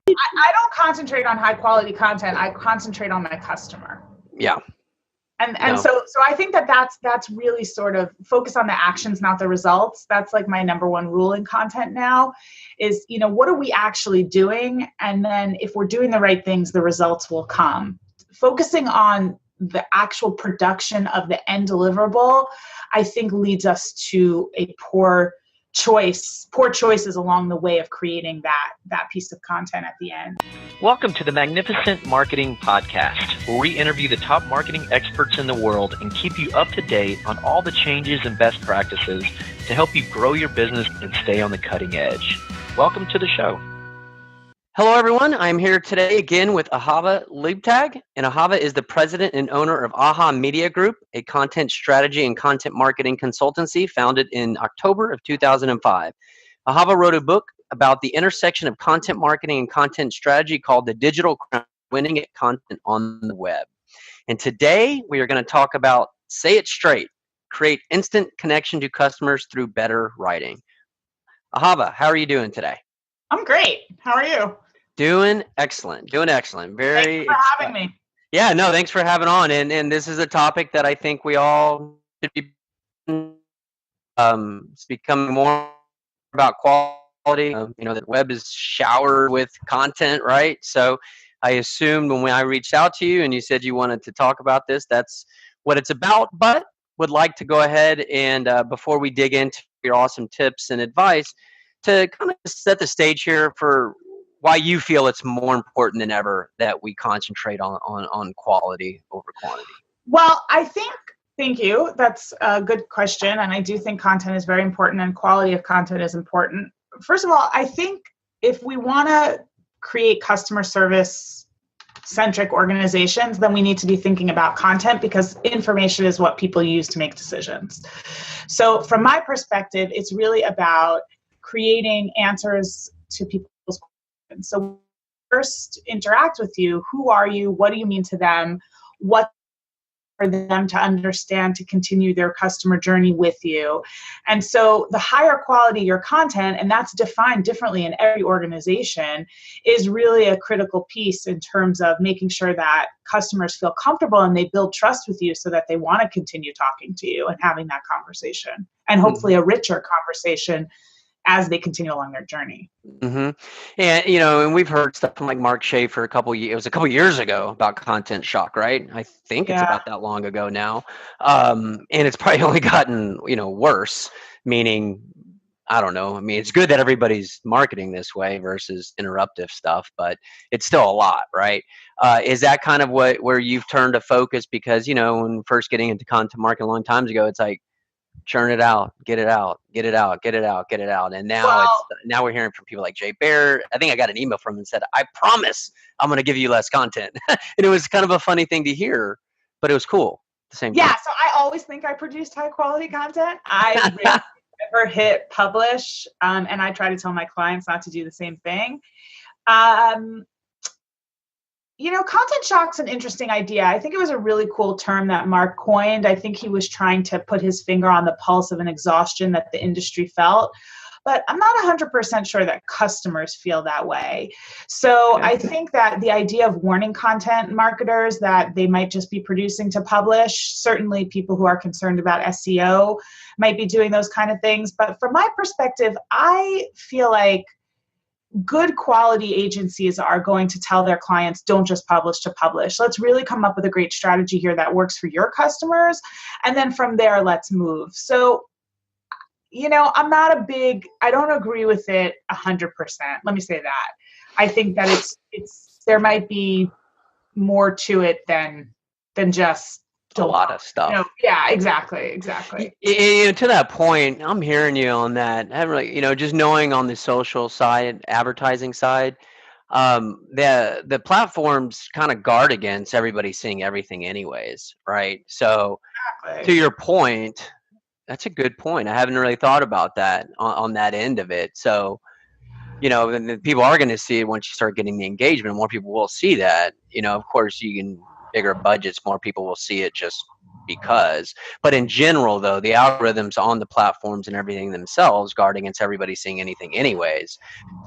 I don't concentrate on high quality content. I concentrate on my customer. Yeah. And so I think that's really sort of focus on the actions, not the results. That's like my number one rule in content now is, what are we actually doing? And then if we're doing the right things, the results will come. Focusing on the actual production of the end deliverable, I think leads us to a poor choices along the way of creating that piece of content at the end. Welcome to the Magnificent Marketing Podcast, where we interview the top marketing experts in the world and keep you up to date on all the changes and best practices to help you grow your business and stay on the cutting edge. Welcome to the show. Hello, everyone. I'm here today again with Ahava Leibtag, and Ahava is the president and owner of AHA Media Group, a content strategy and content marketing consultancy founded in October of 2005. Ahava wrote a book about the intersection of content marketing and content strategy called The Digital Crown: Winning at Content on the Web. And today we are going to talk about Say It Straight, create instant connection to customers through better writing. Ahava, how are you doing today? I'm great. How are you? Doing excellent. Very Thanks for having me. Yeah, no, thanks for having on. And this is a topic that I think we all should be it's becoming more about quality. The web is showered with content, right? So I assumed when I reached out to you and you said you wanted to talk about this, that's what it's about. But would like to go ahead and before we dig into your awesome tips and advice, to kind of set the stage here for why you feel it's more important than ever that we concentrate on quality over quantity. Well, thank you. That's a good question. And I do think content is very important and quality of content is important. First of all, I think if we want to create customer service centric organizations, then we need to be thinking about content because information is what people use to make decisions. So from my perspective, it's really about creating answers to people's questions. So first interact with you. Who are you? What do you mean to them? What for them to understand to continue their customer journey with you? And so the higher quality your content, and that's defined differently in every organization, is really a critical piece in terms of making sure that customers feel comfortable and they build trust with you so that they want to continue talking to you and having that conversation, and hopefully a richer conversation as they continue along their journey. Mm-hmm. And we've heard stuff from like Mark Schaefer a couple years ago about content shock, right? I think it's about that long ago now. And it's probably only gotten, worse, meaning, I don't know. I mean, it's good that everybody's marketing this way versus interruptive stuff, but it's still a lot, right? Is that kind of where you've turned to focus? Because, when first getting into content marketing a long time ago, it's like, churn it out, get it out, get it out, get it out, get it out. And now now we're hearing from people like Jay Baer. I think I got an email from him and said, I promise I'm going to give you less content. And it was kind of a funny thing to hear, but it was cool at the same time. Yeah, so I always think I produced high quality content. I really never hit publish, and I try to tell my clients not to do the same thing. Content shock's an interesting idea. I think it was a really cool term that Mark coined. I think he was trying to put his finger on the pulse of an exhaustion that the industry felt. But I'm not 100% sure that customers feel that way. So I think that the idea of warning content marketers that they might just be producing to publish, certainly people who are concerned about SEO might be doing those kind of things. But from my perspective, I feel like good quality agencies are going to tell their clients, don't just publish to publish. Let's really come up with a great strategy here that works for your customers. And then from there, let's move. So, I don't agree with it 100%. Let me say that. I think that there might be more to it than just a lot of stuff. Yeah, exactly. To that point, I'm hearing you on that. I really, just knowing on the social side, advertising side, the platforms kind of guard against everybody seeing everything anyways, right? So to your point, that's a good point. I haven't really thought about that on that end of it. So, the people are going to see it once you start getting the engagement. More people will see that. Of course, you can bigger budgets, more people will see it just because. But in general, though, the algorithms on the platforms and everything themselves guard against everybody seeing anything anyways.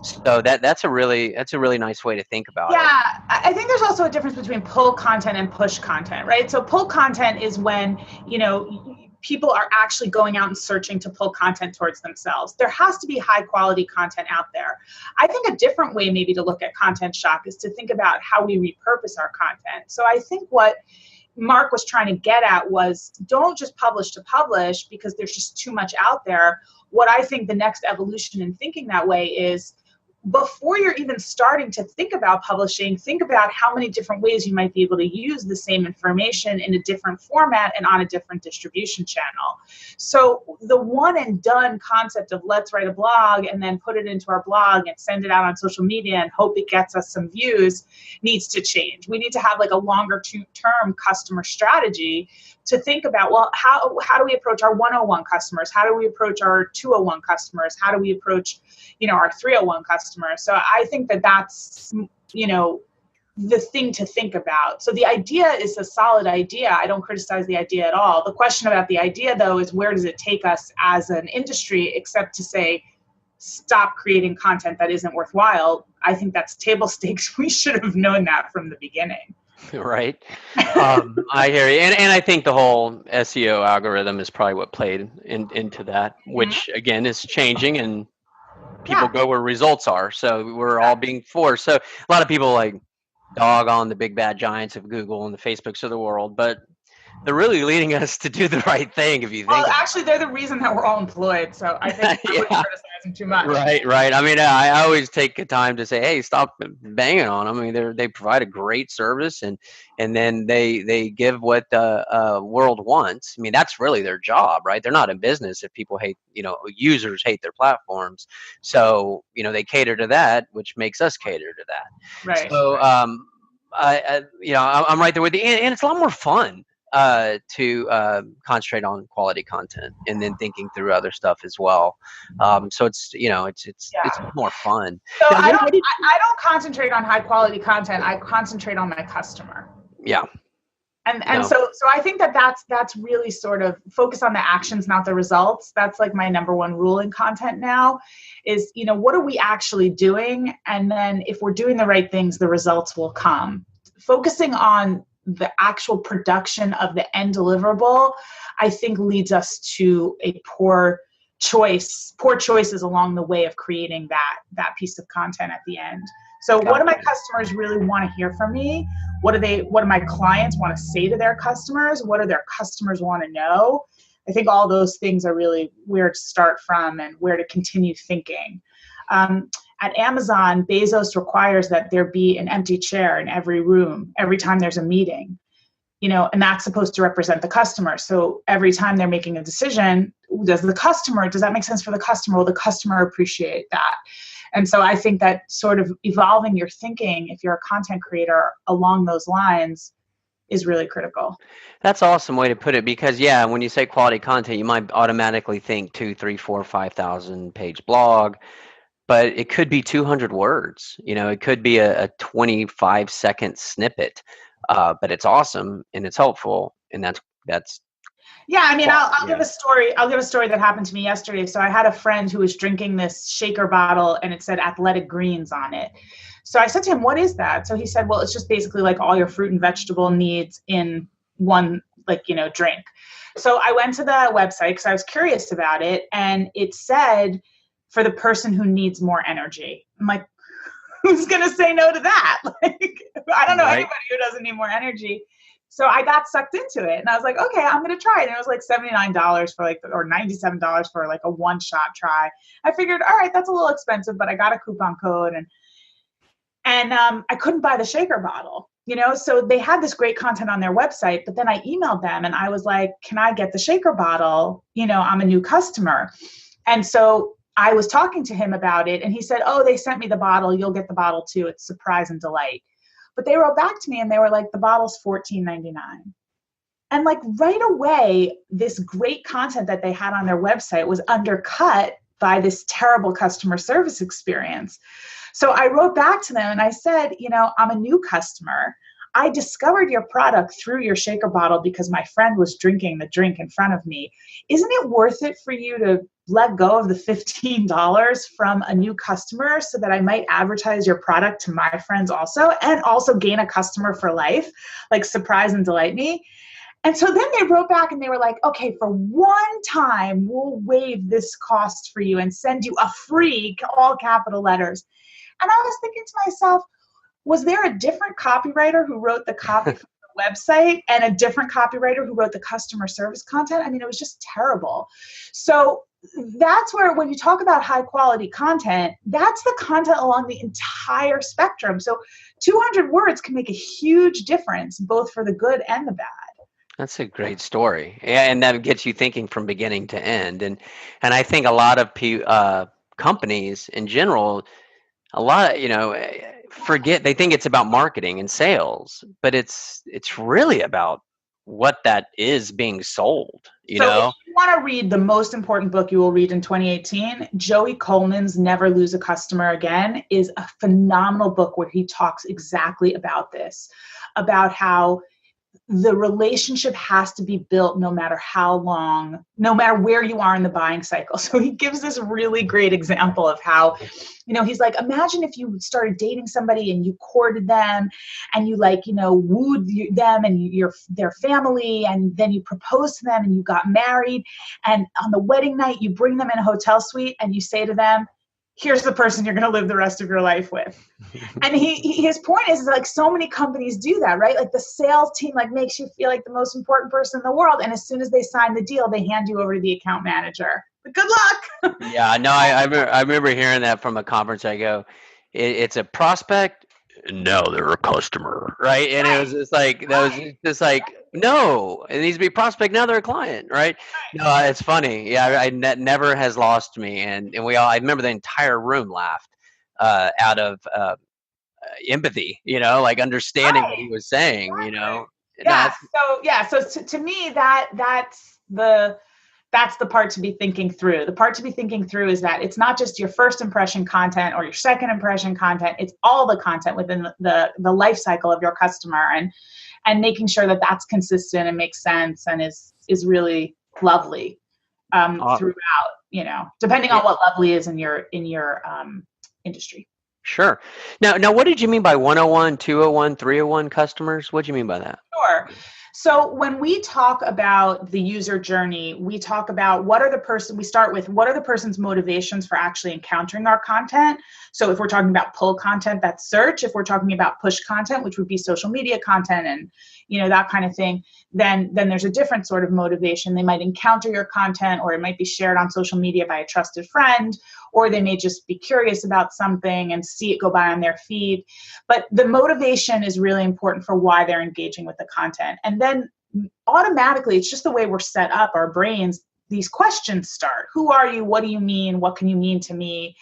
So that's a really nice way to think about it. Yeah, I think there's also a difference between pull content and push content, right? So pull content is when, people are actually going out and searching to pull content towards themselves. There has to be high quality content out there. I think a different way maybe to look at Content Shock is to think about how we repurpose our content. So I think what Mark was trying to get at was, don't just publish to publish because there's just too much out there. What I think the next evolution in thinking that way is, before you're even starting to think about publishing, think about how many different ways you might be able to use the same information in a different format and on a different distribution channel. So the one and done concept of let's write a blog and then put it into our blog and send it out on social media and hope it gets us some views needs to change. We need to have like a longer term customer strategy to think about, well, how do we approach our 101 customers? How do we approach our 201 customers? How do we approach, our 301 customers? So I think that's, the thing to think about. So the idea is a solid idea. I don't criticize the idea at all. The question about the idea, though, is where does it take us as an industry, except to say, stop creating content that isn't worthwhile. I think that's table stakes. We should have known that from the beginning. Right. I hear you. And I think the whole SEO algorithm is probably what played into that, which again is changing, and people go where results are. So we're all being forced. So a lot of people like dog on the big bad giants of Google and the Facebooks of the world, but they're really leading us to do the right thing, if you think. Well, actually, they're the reason that we're all employed. So I think I wouldn't criticize them too much. Right. I mean, I always take the time to say, hey, stop banging on them. I mean, they provide a great service, and then they give what the world wants. I mean, that's really their job, right? They're not in business if people hate, users hate their platforms. So, they cater to that, which makes us cater to that. Right. So, I'm right there with you, and it's a lot more fun to concentrate on quality content and then thinking through other stuff as well. So it's more fun. So I don't concentrate on high quality content. I concentrate on my customer. Yeah. And so I think that's really sort of focus on the actions, not the results. That's like my number one rule in content now is, what are we actually doing? And then if we're doing the right things, the results will come. Focusing on the actual production of the end deliverable, I think leads us to a poor choices along the way of creating that piece of content at the end. So what do my customers really want to hear from me? What do my clients want to say to their customers? What do their customers want to know? I think all those things are really where to start from and where to continue thinking. At Amazon, Bezos requires that there be an empty chair in every room every time there's a meeting, and that's supposed to represent the customer. So every time they're making a decision, does that make sense for the customer? Will the customer appreciate that? And so I think that sort of evolving your thinking, if you're a content creator, along those lines is really critical. That's an awesome way to put it, because when you say quality content, you might automatically think 2, 3, 4, 5,000 page blog. But it could be 200 words, it could be a 25-second snippet, but it's awesome and it's helpful, and that's. Yeah, I mean, I'll give a story. I'll give a story that happened to me yesterday. So I had a friend who was drinking this shaker bottle, and it said Athletic Greens on it. So I said to him, "What is that?" So he said, "Well, it's just basically like all your fruit and vegetable needs in one, drink." So I went to the website because I was curious about it, and it said, for the person who needs more energy. I'm like, who's going to say no to that? I don't know anybody who doesn't need more energy. So I got sucked into it, and I was like, okay, I'm going to try it. And it was like $79 for or $97 for like a one-shot try. I figured, all right, that's a little expensive, but I got a coupon code, and I couldn't buy the shaker bottle. So they had this great content on their website, but then I emailed them and I was like, can I get the shaker bottle? I'm a new customer. And so I was talking to him about it, and he said, oh, they sent me the bottle. You'll get the bottle too. It's surprise and delight. But they wrote back to me and they were like, the bottle's $14.99. And like right away, this great content that they had on their website was undercut by this terrible customer service experience. So I wrote back to them and I said, I'm a new customer. I discovered your product through your shaker bottle because my friend was drinking the drink in front of me. Isn't it worth it for you to let go of the $15 from a new customer so that I might advertise your product to my friends also, and also gain a customer for life, like surprise and delight me? And so then they wrote back and they were like, okay, for one time, we'll waive this cost for you and send you a free, all capital letters. And I was thinking to myself, was there a different copywriter who wrote the copy for the website and a different copywriter who wrote the customer service content? I mean, it was just terrible. So that's where, when you talk about high quality content, that's the content along the entire spectrum. So 200 words can make a huge difference, both for the good and the bad. That's a great story. Yeah, and that gets you thinking from beginning to end. And I think a lot of companies in general, forget, they think it's about marketing and sales, but it's really about what that is being sold, you know? If you want to read the most important book you will read in 2018, Joey Coleman's Never Lose a Customer Again is a phenomenal book where he talks exactly about this, about how the relationship has to be built no matter how long, no matter where you are in the buying cycle. So he gives this really great example of how, he's like, imagine if you started dating somebody and you courted them and you wooed them and their family, and then you proposed to them and you got married. And on the wedding night, you bring them in a hotel suite and you say to them, here's the person you're going to live the rest of your life with. And his point is like, so many companies do that, right? Like the sales team makes you feel like the most important person in the world. And as soon as they sign the deal, they hand you over to the account manager. But good luck. Yeah, no, I remember hearing that from a conference I go, it's a prospect. No, they're a customer, right? And it was just like, no, it needs to be a prospect. Now they're a client, right? No, it's funny. Yeah, that never has lost me. And I remember the entire room laughed out of empathy, understanding what he was saying, Yeah. So to me, that's the part to be thinking through. The part to be thinking through is that it's not just your first impression content or your second impression content. It's all the content within the life cycle of your customer, and making sure that that's consistent and makes sense and is really lovely throughout, depending on what lovely is in your industry. Sure. Now, what did you mean by 101, 201, 301 customers? What do you mean by that? Sure. So when we talk about the user journey, we talk about we start with what are the person's motivations for actually encountering our content. So if we're talking about pull content, that's search. If we're talking about push content, which would be social media content and, that kind of thing, then there's a different sort of motivation. They might encounter your content, or it might be shared on social media by a trusted friend, or they may just be curious about something and see it go by on their feed. But the motivation is really important for why they're engaging with the content. And then automatically, it's just the way we're set up, our brains, these questions start. Who are you? What do you mean? What can you mean to me?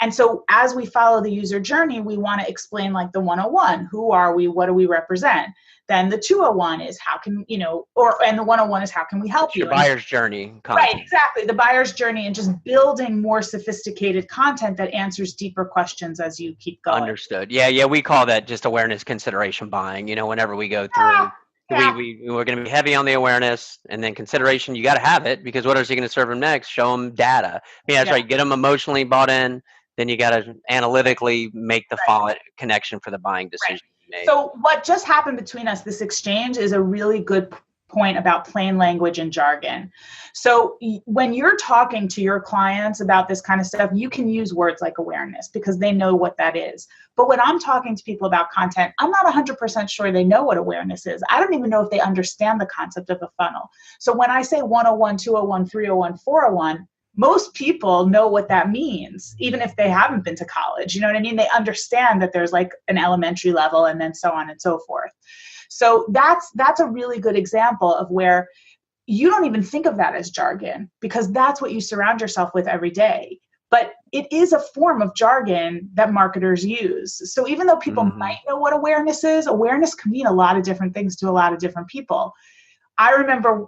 And so as we follow the user journey, we want to explain the 101, who are we? What do we represent? Then the 201 is how can, and the 101 is how can we help you? Your buyer's journey content. Right, exactly. The buyer's journey, and just building more sophisticated content that answers deeper questions as you keep going. Understood. Yeah. We call that just awareness, consideration buying, whenever we go through. Yeah. We're going to be heavy on the awareness, and then consideration. You got to have it, because what else are you going to serve them next? Show them data. That's right. Get them emotionally bought in. Then you got to analytically make the follow connection for the buying decision. Right. So what just happened between us, this exchange, is a really good point about plain language and jargon. So when you're talking to your clients about this kind of stuff, you can use words like awareness because they know what that is. But when I'm talking to people about content, I'm not 100% sure they know what awareness is. I don't even know if they understand the concept of a funnel. So when I say 101, 201, 301, 401, most people know what that means, even if they haven't been to college. You know what I mean? They understand that there's an elementary level and then so on and so forth. So that's a really good example of where you don't even think of that as jargon, because that's what you surround yourself with every day. But it is a form of jargon that marketers use. So even though people might know what awareness is, awareness can mean a lot of different things to a lot of different people. I remember,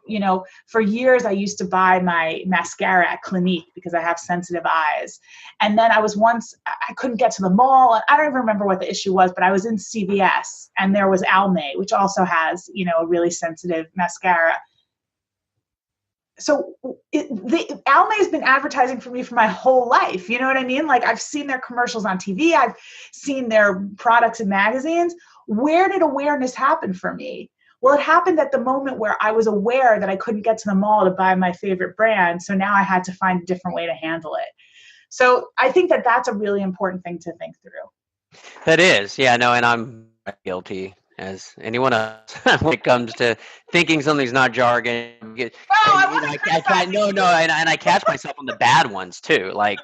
for years I used to buy my mascara at Clinique because I have sensitive eyes. And then I couldn't get to the mall. And I don't even remember what the issue was, but I was in CVS and there was Almay, which also has, a really sensitive mascara. So Almay has been advertising for me for my whole life. You know what I mean? Like, I've seen their commercials on TV. I've seen their products in magazines. Where did awareness happen for me? Well, it happened at the moment where I was aware that I couldn't get to the mall to buy my favorite brand. So now I had to find a different way to handle it. So I think that that's a really important thing to think through. That is. Yeah, no, and I'm guilty as anyone else when it comes to thinking something's not jargon. And I catch myself on the bad ones too. Like,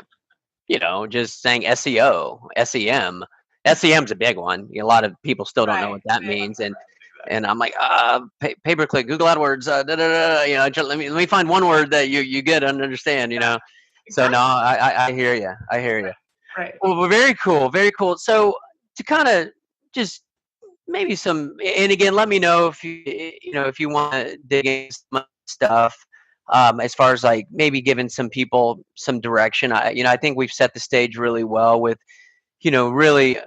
just saying SEO, SEM. SEM's a big one. A lot of people still don't know what that means. And I'm like, pay-per-click, Google AdWords, let me find one word that you get and understand, Exactly. So no, I hear you. Right. Well, very cool, very cool. So to kind of just maybe and again, let me know if you want to dig into some stuff, as far as like maybe giving some people some direction. I think we've set the stage really well with, really,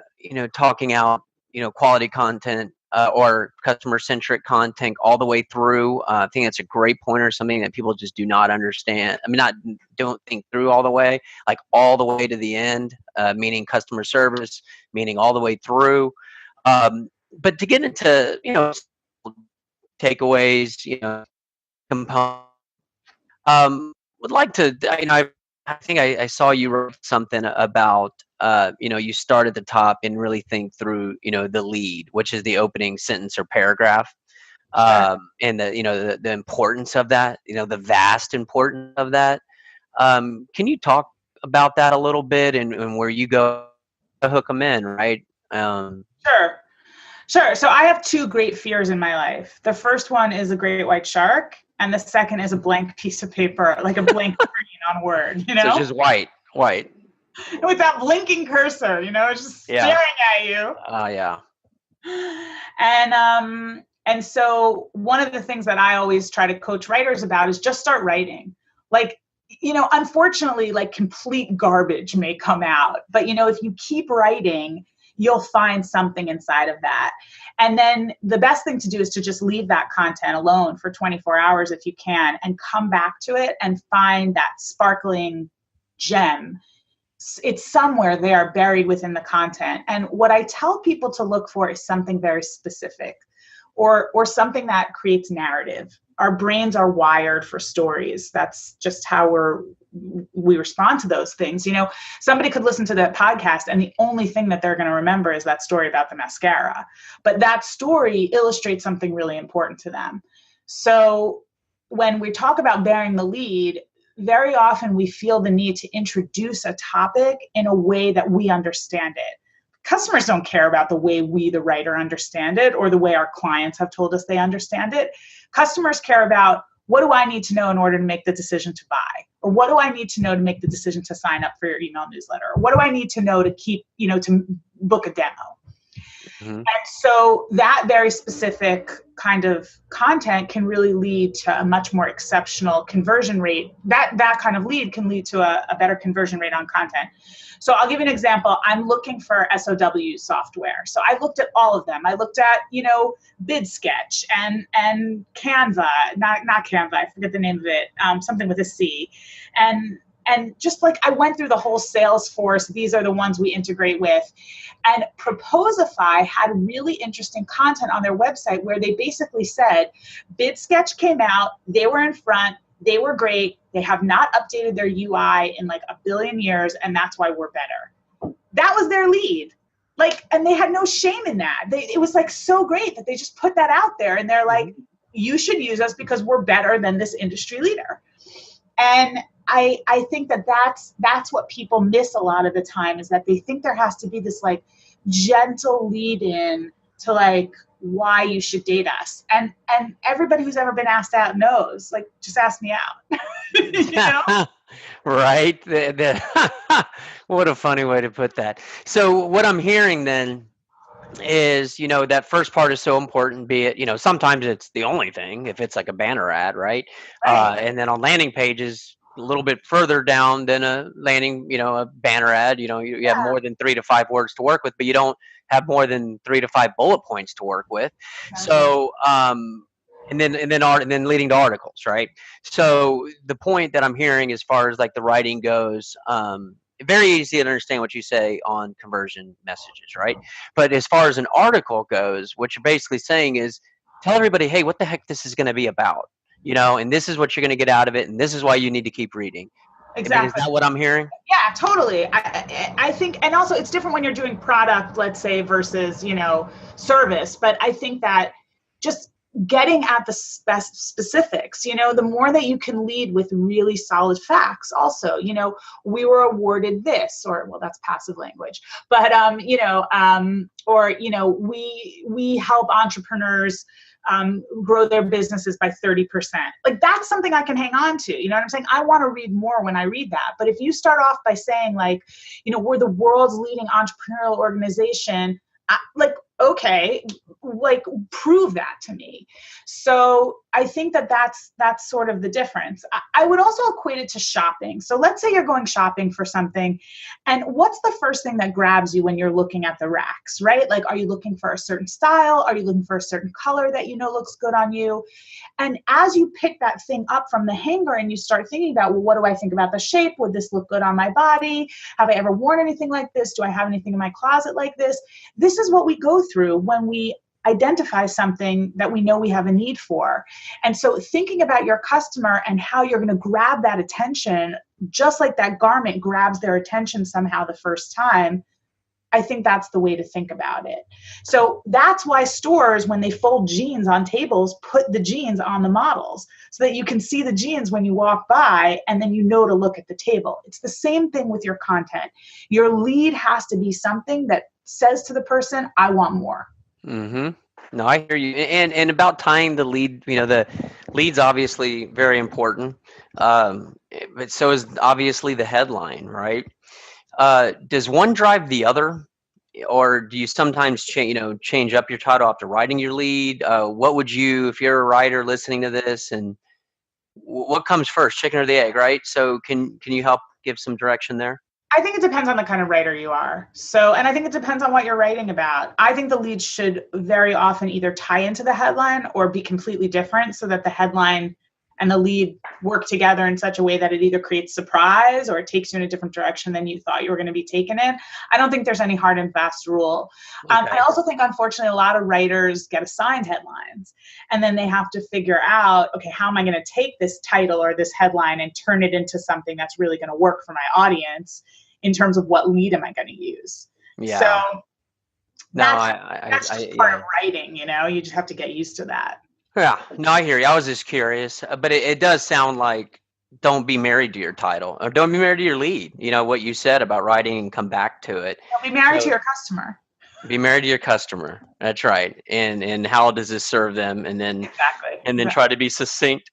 talking out, quality content, or customer-centric content all the way through. I think that's a great pointer, something that people just do not understand. I mean, don't think through all the way, like all the way to the end, meaning customer service, meaning all the way through. But to get into, takeaways, components, would like to, I think I saw you wrote something about, you start at the top and really think through, the lead, which is the opening sentence or paragraph, and the importance of that, the vast importance of that. Can you talk about that a little bit and where you go to hook them in, right? Sure. So I have two great fears in my life. The first one is a great white shark, and the second is a blank piece of paper, like a blank screen on Word. So it's just white. With that blinking cursor, it's just staring at you. Yeah. And so one of the things that I always try to coach writers about is just start writing. Like, unfortunately, like complete garbage may come out, but if you keep writing, you'll find something inside of that. And then the best thing to do is to just leave that content alone for 24 hours if you can, and come back to it and find that sparkling gem. It's somewhere there buried within the content. And what I tell people to look for is something very specific, or something that creates narrative. Our brains are wired for stories. That's just how we respond to those things. Somebody could listen to that podcast and the only thing that they're going to remember is that story about the mascara. But that story illustrates something really important to them. So when we talk about bearing the lead, very often we feel the need to introduce a topic in a way that we understand it. Customers don't care about the way we, the writer, understand it, or the way our clients have told us they understand it. Customers care about, what do I need to know in order to make the decision to buy? Or what do I need to know to make the decision to sign up for your email newsletter? Or what do I need to know to to book a demo? Mm-hmm. And so that very specific kind of content can really lead to a much more exceptional conversion rate. That kind of lead can lead to a better conversion rate on content. So I'll give you an example. I'm looking for SOW software. So I looked at all of them. I looked at, BidSketch and Canva, not Canva, I forget the name of it, something with a C. And just like I went through the whole Salesforce, these are the ones we integrate with. And Proposify had really interesting content on their website where they basically said, BidSketch came out, they were in front, they were great, they have not updated their UI in like a billion years, and that's why we're better. That was their lead. And they had no shame in that. It was like so great that they just put that out there, and they're like, you should use us because we're better than this industry leader. And I think that's what people miss a lot of the time, is that they think there has to be this like gentle lead in to like why you should date us. And everybody who's ever been asked out knows, like, just ask me out. Right. What a funny way to put that. So what I'm hearing then is, that first part is so important, be it, sometimes it's the only thing if it's like a banner ad, right? Right. And then on landing pages, a little bit further down than a landing, a banner ad, you have Yeah. more than 3 to 5 words to work with, but you don't have more than 3 to 5 bullet points to work with. Exactly. So, and then leading to articles, right? So the point that I'm hearing as far as like the writing goes, very easy to understand what you say on conversion messages, right? But as far as an article goes, what you're basically saying is tell everybody, hey, what the heck this is going to be about, and this is what you're going to get out of it, and this is why you need to keep reading. I mean, is Exactly. that what I'm hearing? Yeah, totally. I think, and also it's different when you're doing product, let's say, versus, service. But I think that just getting at the specifics, the more that you can lead with really solid facts also, we were awarded this, or, well, that's passive language, but, we help entrepreneurs grow their businesses by 30%. Like, that's something I can hang on to. You know what I'm saying? I want to read more when I read that. But if you start off by saying, like, we're the world's leading entrepreneurial organization, okay, like, prove that to me. So I think that's sort of the difference. I would also equate it to shopping. So let's say you're going shopping for something, and what's the first thing that grabs you when you're looking at the racks, right? Like, are you looking for a certain style? Are you looking for a certain color that looks good on you? And as you pick that thing up from the hanger and you start thinking about, well, what do I think about the shape? Would this look good on my body? Have I ever worn anything like this? Do I have anything in my closet like this? This is what we go through when we identify something that we know we have a need for. And so thinking about your customer and how you're going to grab that attention, just like that garment grabs their attention somehow the first time, I think that's the way to think about it. So that's why stores, when they fold jeans on tables, put the jeans on the models so that you can see the jeans when you walk by, and then to look at the table. It's the same thing with your content. Your lead has to be something that says to the person, I want more. Mm-hmm. No, I hear you. And about tying the lead, the lead's obviously very important. But so is obviously the headline, right? Does one drive the other, or do you sometimes change up your title after writing your lead? What would you, if you're a writer listening to this, and what comes first, chicken or the egg, right? So can you help give some direction there? I think it depends on the kind of writer you are. So, and I think it depends on what you're writing about. I think the lead should very often either tie into the headline or be completely different, so that the headline and the lead work together in such a way that it either creates surprise or it takes you in a different direction than you thought you were going to be taken in. I don't think there's any hard and fast rule. Okay. I also think, unfortunately, a lot of writers get assigned headlines, and then they have to figure out, okay, how am I going to take this title or this headline and turn it into something that's really going to work for my audience in terms of what lead am I going to use? Yeah. So No, that's just part of writing, you just have to get used to that. Yeah, no, I hear you. I was just curious, but it does sound like don't be married to your title, or don't be married to your lead. What you said about writing and come back to it. Be married to your customer. Be married to your customer. That's right. And how does this serve them? And then try to be succinct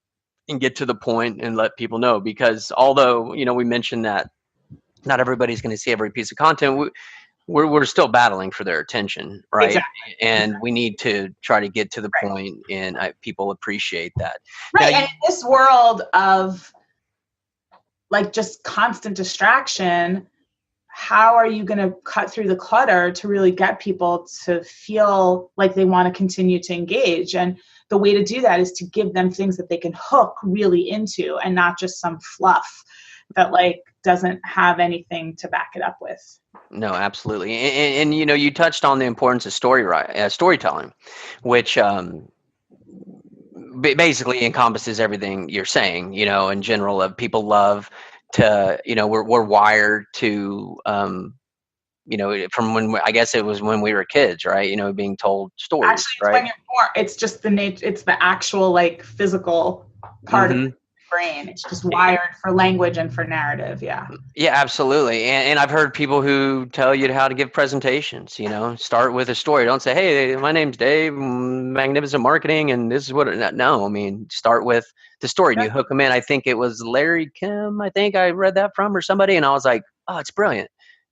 and get to the point and let people know. Because although we mentioned that not everybody's going to see every piece of content, we're still battling for their attention, right? Exactly. And we need to try to get to the point, and people appreciate that. Right. Now, and in this world of like just constant distraction, how are you going to cut through the clutter to really get people to feel like they want to continue to engage? And the way to do that is to give them things that they can hook really into, and not just some fluff that doesn't have anything to back it up with. No, absolutely. And you touched on the importance of storytelling, which basically encompasses everything you're saying, in general. Of people love to, we're wired to, from when I guess it was when we were kids, right? Being told stories. Actually, right? When you're born, it's just it's the actual physical part of the brain. It's just wired for language and for narrative. Yeah, absolutely. And I've heard people who tell you how to give presentations, start with a story. Don't say, hey, my name's Dave, Magnificent Marketing, and this is what. No, I mean, start with the story and you hook them in. I think it was Larry Kim, I think I read that from, or somebody, and I was like, oh, it's brilliant.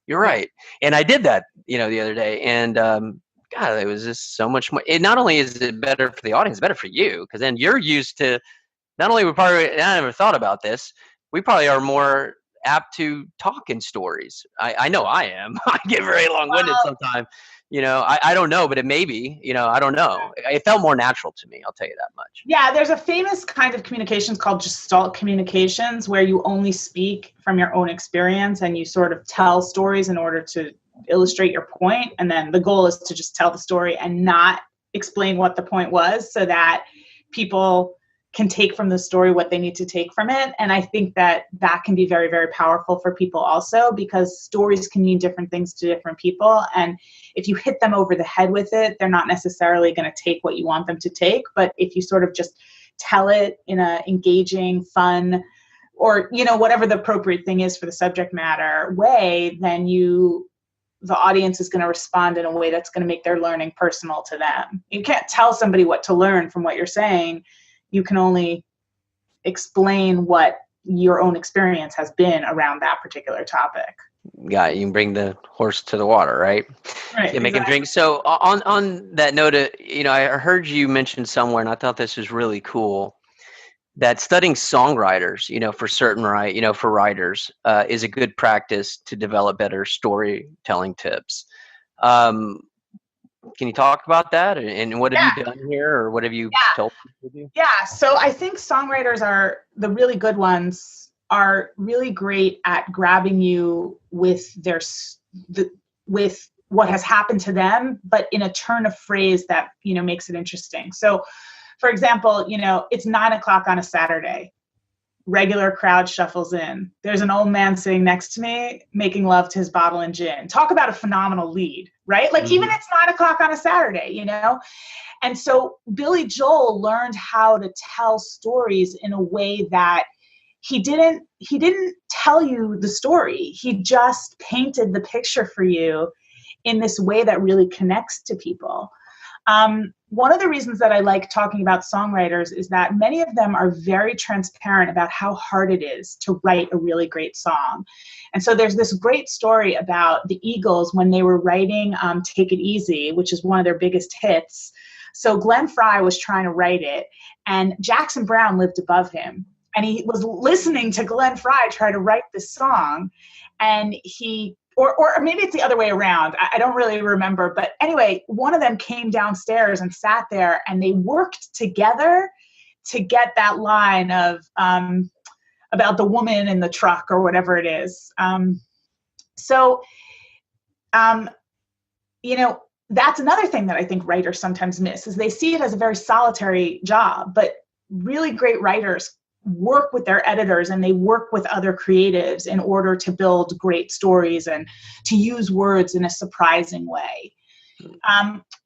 You're right. And I did that, the other day, and God, it was just so much more. It not only is it better for the audience, it's better for you, because then you're used to, not only we probably, I never thought about this, we probably are more apt to talk in stories. I know I am. I get very long-winded sometimes. I don't know, but it may be, I don't know. It felt more natural to me, I'll tell you that much. Yeah, there's a famous kind of communications called Gestalt communications, where you only speak from your own experience and you sort of tell stories in order to illustrate your point. And then the goal is to just tell the story and not explain what the point was, so that people can take from the story what they need to take from it. And I think that can be very, very powerful for people also, because stories can mean different things to different people. And if you hit them over the head with it, they're not necessarily going to take what you want them to take. But if you sort of just tell it in a engaging, fun, or, whatever the appropriate thing is for the subject matter way, then the audience is going to respond in a way that's going to make their learning personal to them. You can't tell somebody what to learn from what you're saying. You can only explain what your own experience has been around that particular topic. Yeah, you can bring the horse to the water, right? Right. You make him drink. So on that note, I heard you mention somewhere, and I thought this was really cool, that studying songwriters, for certain for writers, is a good practice to develop better storytelling tips. Can you talk about that? And what have you done here, or what have you told people to do? Yeah. So I think songwriters the really good ones are really great at grabbing you with with what has happened to them, but in a turn of phrase that, makes it interesting. So for example, it's 9:00 on a Saturday. Regular crowd shuffles in. There's an old man sitting next to me making love to his bottle and gin. Talk about a phenomenal lead, right? Like even it's 9:00 on a Saturday, And so Billy Joel learned how to tell stories in a way that he didn't tell you the story. He just painted the picture for you in this way that really connects to people. One of the reasons that I like talking about songwriters is that many of them are very transparent about how hard it is to write a really great song. And so there's this great story about the Eagles when they were writing Take It Easy, which is one of their biggest hits. So Glenn Frey was trying to write it, and Jackson Browne lived above him. And he was listening to Glenn Frey try to write this song, and or maybe it's the other way around. I don't really remember. But anyway, one of them came downstairs and sat there, and they worked together to get that line of about the woman in the truck or whatever it is. That's another thing that I think writers sometimes miss, is they see it as a very solitary job. But really great writers work with their editors and they work with other creatives in order to build great stories and to use words in a surprising way.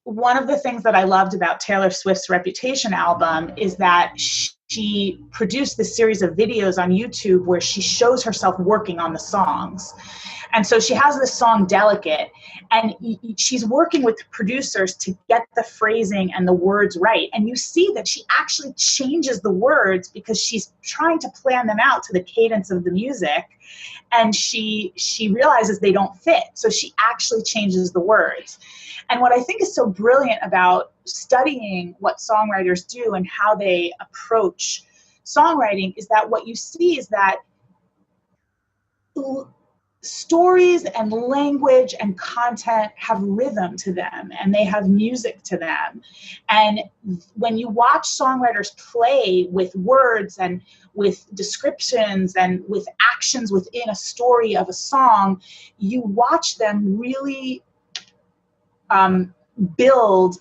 One of the things that I loved about Taylor Swift's Reputation album is that she produced this series of videos on YouTube where she shows herself working on the songs. And so she has this song Delicate, and she's working with producers to get the phrasing and the words right. And you see that she actually changes the words because she's trying to plan them out to the cadence of the music. And she realizes they don't fit. So she actually changes the words. And what I think is so brilliant about studying what songwriters do and how they approach songwriting is that what you see is that stories and language and content have rhythm to them, and they have music to them. And when you watch songwriters play with words and with descriptions and with actions within a story of a song, you watch them really build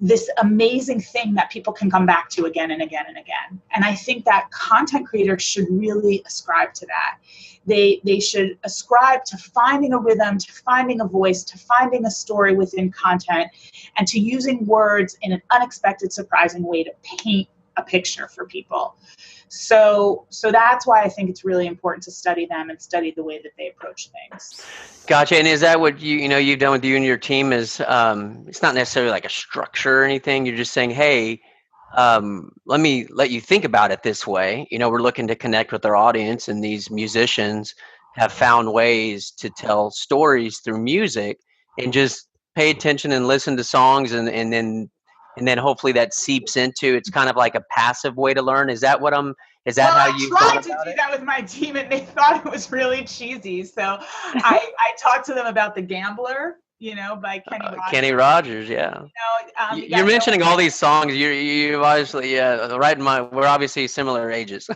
this amazing thing that people can come back to again and again and again. And I think that content creators should really ascribe to that. They should ascribe to finding a rhythm, to finding a voice, to finding a story within content, and to using words in an unexpected, surprising way to paint a picture for people. So that's why I think it's really important to study them and study the way that they approach things. Gotcha. And is that what you've done with you and your team? Is it's not necessarily like a structure or anything. You're just saying, hey, let me let you think about it this way. We're looking to connect with our audience, and these musicians have found ways to tell stories through music, and just pay attention and listen to songs, and then hopefully that seeps into, it's kind of like a passive way to learn. Is that how I you've tried gone to about do it? that with my team, and they thought it was really cheesy. So I talked to them about The Gambler, by Kenny Rogers. Kenny Rogers, yeah. You You're gotta know mentioning all these songs. You obviously, yeah, right in my. We're obviously similar ages.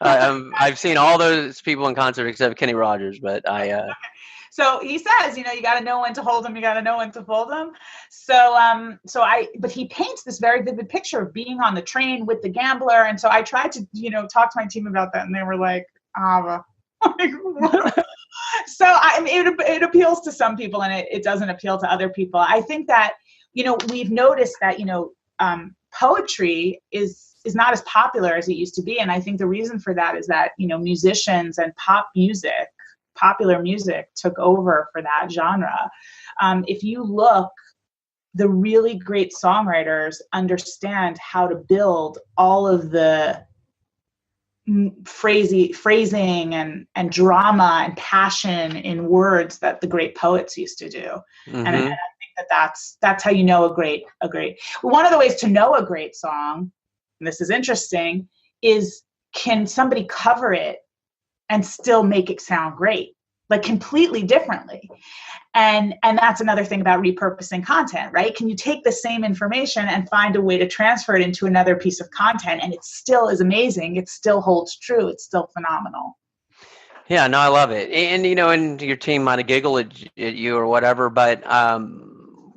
I've seen all those people in concert except Kenny Rogers, but I. So he says, you got to know when to hold them. You got to know when to fold them. But he paints this very vivid picture of being on the train with The Gambler. And so I tried to, talk to my team about that, and they were like, So it appeals to some people, and it doesn't appeal to other people. I think that, we've noticed that, poetry is not as popular as it used to be. And I think the reason for that is that, musicians and popular music took over for that genre. If you look, the really great songwriters understand how to build all of the phrasing and drama and passion in words that the great poets used to do. Mm-hmm. And I think that's how you know a great. One of the ways to know a great song, and this is interesting, is can somebody cover it and still make it sound great, like completely differently. And that's another thing about repurposing content, right? Can you take the same information and find a way to transfer it into another piece of content, and it still is amazing, it still holds true, it's still phenomenal? Yeah, no, I love it. And and your team might have giggled at you or whatever, but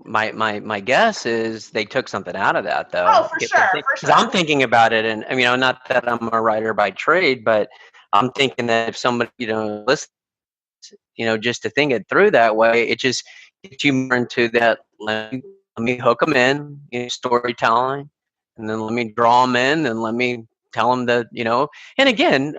my guess is they took something out of that, though. Oh, for sure. Because I'm thinking about it, and not that I'm a writer by trade, but I'm thinking that if somebody listens, just to think it through that way, it just gets you more into that. Let me hook them in, storytelling, and then let me draw them in, and let me tell them that, and again,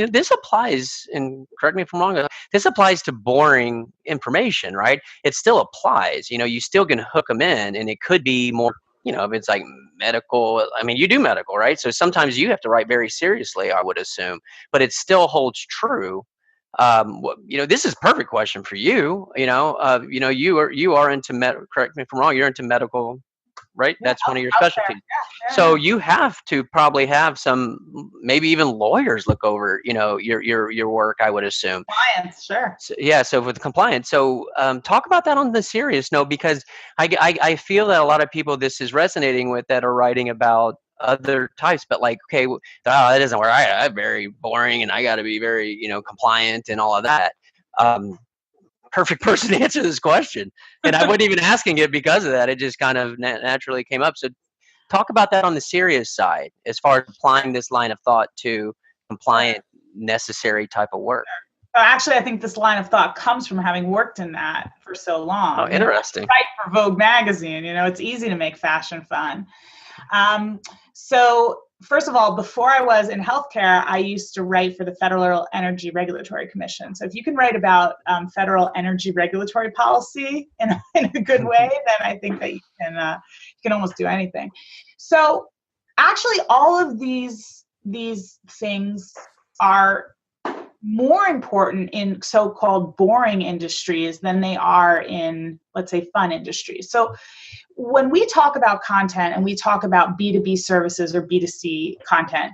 this applies, and correct me if I'm wrong, this applies to boring information, right? It still applies. You still can hook them in, and it could be more, if it's like medical, you do medical, right? So sometimes you have to write very seriously, I would assume, but it still holds true. This is a perfect question for you. You are into correct me if I'm wrong, you're into medical, right? Yeah, that's one of your specialties. Yeah. So you have to probably have some, maybe even lawyers look over, your work, I would assume. Compliance, sure. So, yeah. So with compliance, so talk about that on the serious note, because I feel that a lot of people this is resonating with that are writing about other types, but like, okay, that isn't where I'm very boring, and I got to be very, compliant and all of that. Perfect person to answer this question, and I wasn't even asking it because of that. It just kind of naturally came up. So talk about that on the serious side, as far as applying this line of thought to compliant, necessary type of work. Actually, I think this line of thought comes from having worked in that for so long. Oh, interesting. Write for Vogue magazine, it's easy to make fashion fun. So first of all, before I was in healthcare, I used to write for the Federal Energy Regulatory Commission. So if you can write about federal energy regulatory policy in a good way, then I think that you can almost do anything. So actually, all of these things are more important in so-called boring industries than they are in, let's say, fun industries. So when we talk about content and we talk about B2B services or B2C content,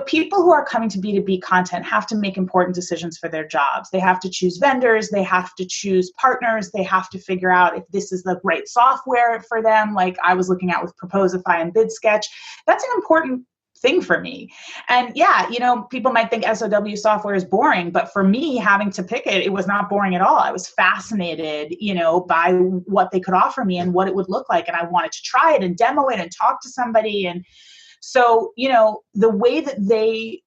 people who are coming to B2B content have to make important decisions for their jobs. They have to choose vendors, they have to choose partners, they have to figure out if this is the right software for them, like I was looking at with Proposify and BidSketch. That's an important thing for me. And yeah, people might think SOW software is boring, but for me, having to pick it was not boring at all. I was fascinated, by what they could offer me and what it would look like. And I wanted to try it and demo it and talk to somebody. And so, the way that the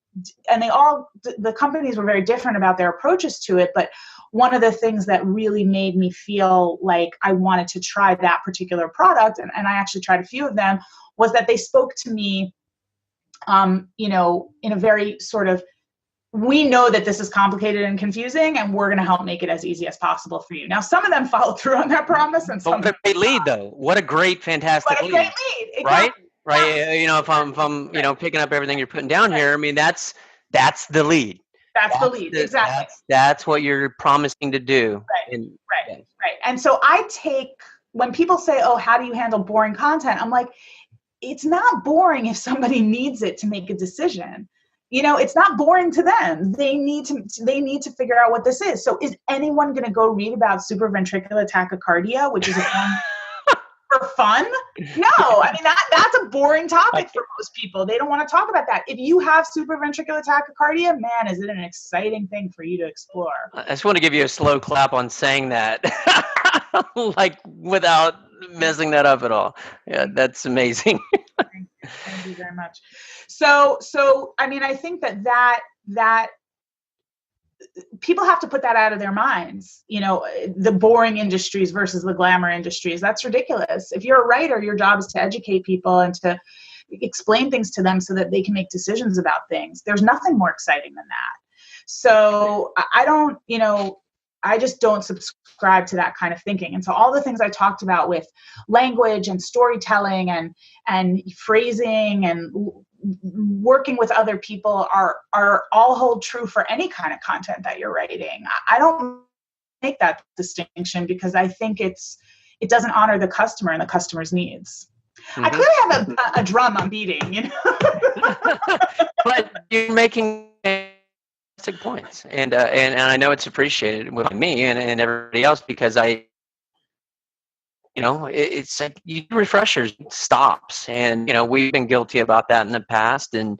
companies were very different about their approaches to it. But one of the things that really made me feel like I wanted to try that particular product, and I actually tried a few of them, was that they spoke to me in a very sort of, we know that this is complicated and confusing, and we're going to help make it as easy as possible for you. Now, some of them followed through on that promise, and some. What a great lead, though! What a great, fantastic lead! Great lead, exactly. Right. If I'm picking up everything you're putting down here, that's the lead. That's the lead, exactly. That's what you're promising to do. Right. And so when people say, oh, how do you handle boring content? I'm like, it's not boring if somebody needs it to make a decision. It's not boring to them. They need to figure out what this is. So is anyone going to go read about supraventricular tachycardia, which is a form for fun? No, I mean, that's a boring topic for most people. They don't want to talk about that. If you have supraventricular tachycardia, man, is it an exciting thing for you to explore. I just want to give you a slow clap on saying that, like without messing that up at all. Yeah, that's amazing. Thank you very much. So I mean, I think that people have to put that out of their minds, the boring industries versus the glamour industries. That's ridiculous. If you're a writer, your job is to educate people and to explain things to them so that they can make decisions about things. There's nothing more exciting than that. So I just don't subscribe to that kind of thinking. And so all the things I talked about with language and storytelling and phrasing and working with other people are all hold true for any kind of content that you're writing. I don't make that distinction because I think it doesn't honor the customer and the customer's needs. Mm-hmm. I clearly have a drum I'm beating, But you're making points, and I know it's appreciated with me and everybody else because it's like you refreshers stops, and we've been guilty about that in the past, and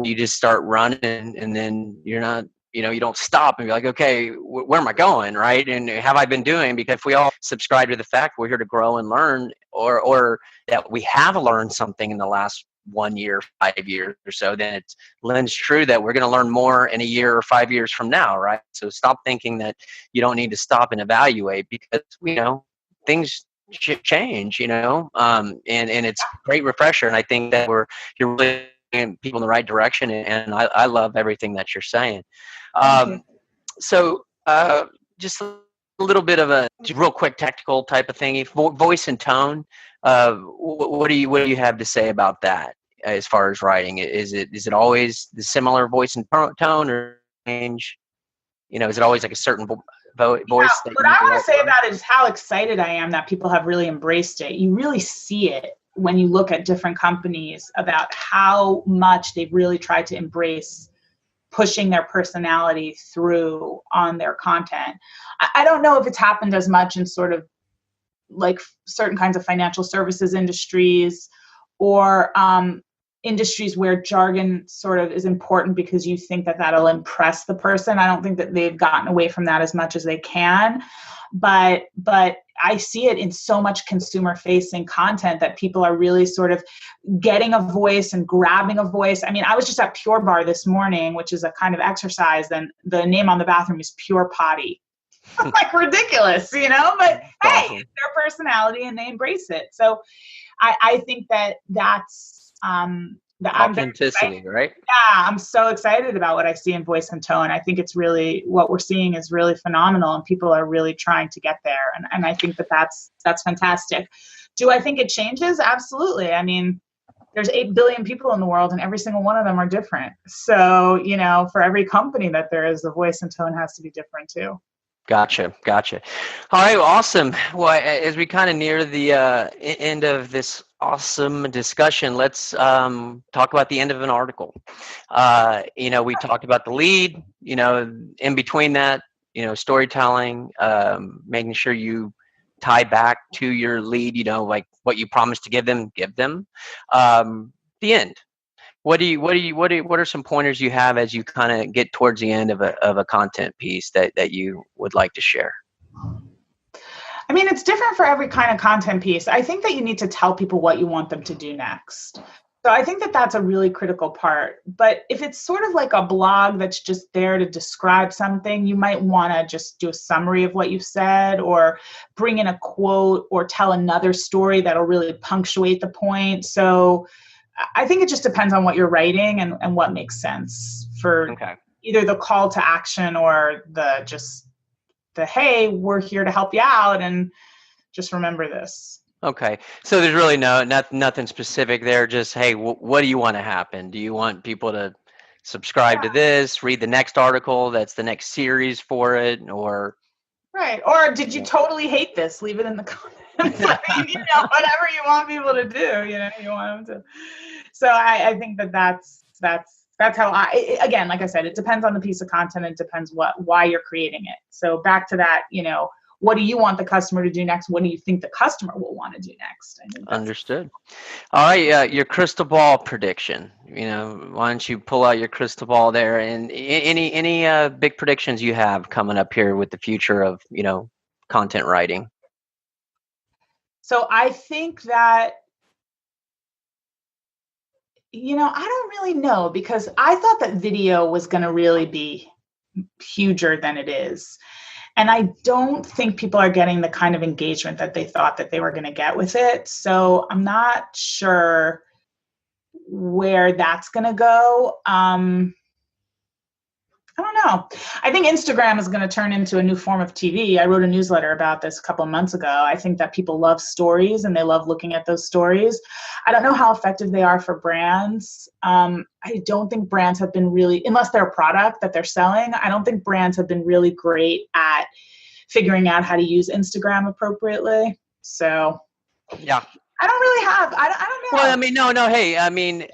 you just start running and then you're not, you don't stop and be like, okay, where am I going, right? And have I been doing? Because if we all subscribe to the fact we're here to grow and learn, or that we have learned something in the last 1 year, 5 years or so, then it lends true that we're going to learn more in a year or 5 years from now, right? So stop thinking that you don't need to stop and evaluate because things change, and it's a great refresher. And I think that you're really getting people in the right direction, and I love everything that you're saying. So just a little bit of a real quick technical type of thing. Voice and tone. What do you have to say about that as far as writing? Is it always the similar voice and tone, or change? Is it always like a certain voice? What I want to say about it is how excited I am that people have really embraced it. You really see it when you look at different companies about how much they've really tried to embrace pushing their personality through on their content. I don't know if it's happened as much in sort of like certain kinds of financial services industries or industries where jargon sort of is important because you think that that'll impress the person. I don't think that they've gotten away from that as much as they can, but I see it in so much consumer facing content that people are really sort of getting a voice and grabbing a voice. I mean, I was just at Pure Barre this morning, which is a kind of exercise, and the name on the bathroom is Pure Potty. Like ridiculous, but hey, it's their personality and they embrace it. So I think that's the authenticity, right? Yeah, I'm so excited about what I see in voice and tone. I think it's really, what we're seeing is really phenomenal, and people are really trying to get there. And I think that's fantastic. Do I think it changes? Absolutely. I mean, there's 8 billion people in the world, and every single one of them are different. So, for every company that there is, the voice and tone has to be different too. Gotcha. All right, we Well, as we kind of near the end of this awesome discussion, let's talk about the end of an article. We talked about the lead, in between that, storytelling, making sure you tie back to your lead, like what you promised to give them. The end. What are some pointers you have as you kind of get towards the end of a content piece that you would like to share? I mean, it's different for every kind of content piece. I think that you need to tell people what you want them to do next. So I think that that's a really critical part. But if it's sort of like a blog that's just there to describe something, you might want to just do a summary of what you've said, or bring in a quote, or tell another story that'll really punctuate the point. So I think it just depends on what you're writing and what makes sense for either the call to action or the hey, we're here to help you out, and just remember this. Okay. So there's really nothing specific there. Just, hey, what do you want to happen? Do you want people to subscribe to this, read the next article that's the next series for it, or Right. Or did you totally hate this? Leave it in the comments. I mean, whatever you want people to do, you want them to. So I think that's how again, like I said, it depends on the piece of content. It depends why you're creating it. So back to that, what do you want the customer to do next? What do you think the customer will want to do next? I think Understood. All right, your crystal ball prediction. Why don't you pull out your crystal ball there, and any big predictions you have coming up here with the future of content writing? So I think that I don't really know, because I thought that video was going to really be huger than it is. And I don't think people are getting the kind of engagement that they thought that they were going to get with it. So I'm not sure where that's going to go. I don't know. I think Instagram is going to turn into a new form of TV. I wrote a newsletter about this a couple of months ago. I think that people love stories and they love looking at those stories. I don't know how effective they are for brands. I don't think brands have been really, unless they're a product that they're selling, I don't think brands have been really great at figuring out how to use Instagram appropriately. So yeah. I don't really have. I don't know. Well, I mean, no. Hey, I mean,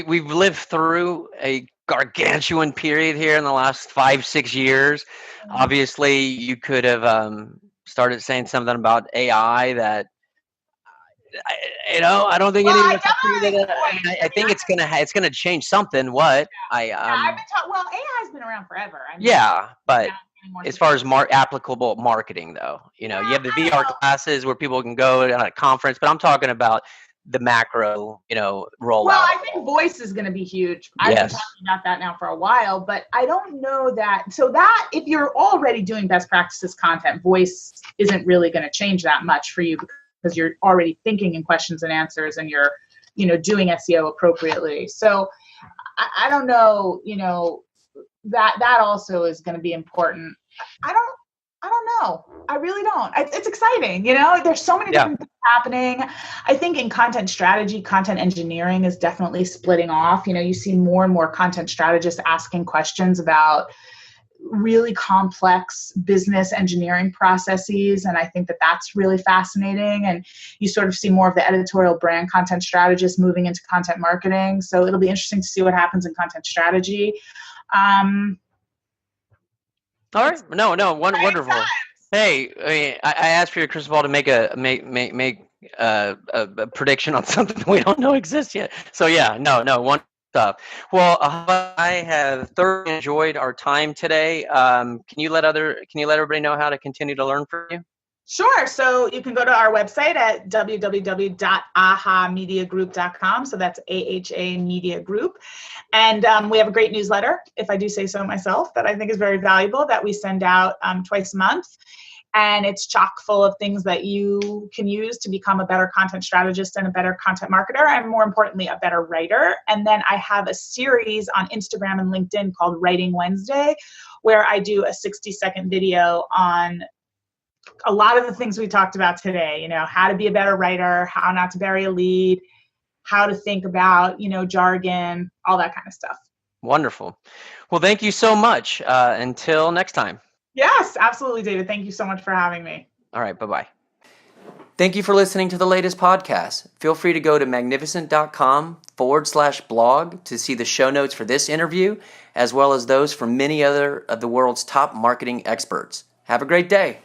we've lived through a gargantuan period here in the last 5-6 years. Obviously, you could have started saying something about AI that I don't think anyone. I think it's gonna change something. What I've been taught. Well, AI's been around forever. I mean, yeah, but as far as applicable marketing, though, you have the VR classes where people can go to a conference, but I'm talking about the macro, rollout. Well, I think voice is going to be huge. I've been talking about that now for a while, but I don't know that. So that if you're already doing best practices content, voice isn't really going to change that much for you, because you're already thinking in questions and answers, and you're, doing SEO appropriately. So I don't know, that also is going to be important. I don't know. I really don't. It's exciting. There's so many different things happening. I think in content strategy, content engineering is definitely splitting off. You see more and more content strategists asking questions about really complex business engineering processes. And I think that that's really fascinating. And you sort of see more of the editorial brand content strategists moving into content marketing. So it'll be interesting to see what happens in content strategy. All right. No, wonderful. Hey, I asked for your crystal ball to make a prediction on something we don't know exists yet. So one stuff. Well, I have thoroughly enjoyed our time today. Can you let everybody know how to continue to learn from you? Sure. So you can go to our website at www.ahamediagroup.com. So that's AHA Media Group. And we have a great newsletter, if I do say so myself, that I think is very valuable, that we send out twice a month. And it's chock full of things that you can use to become a better content strategist and a better content marketer, and more importantly, a better writer. And then I have a series on Instagram and LinkedIn called Writing Wednesday, where I do a 60-second video on a lot of the things we talked about today, how to be a better writer, how not to bury a lead, how to think about, jargon, all that kind of stuff. Wonderful. Well, thank you so much. Until next time. Yes, absolutely, David. Thank you so much for having me. All right. Bye-bye. Thank you for listening to the latest podcast. Feel free to go to magnificent.com/blog to see the show notes for this interview, as well as those from many other of the world's top marketing experts. Have a great day.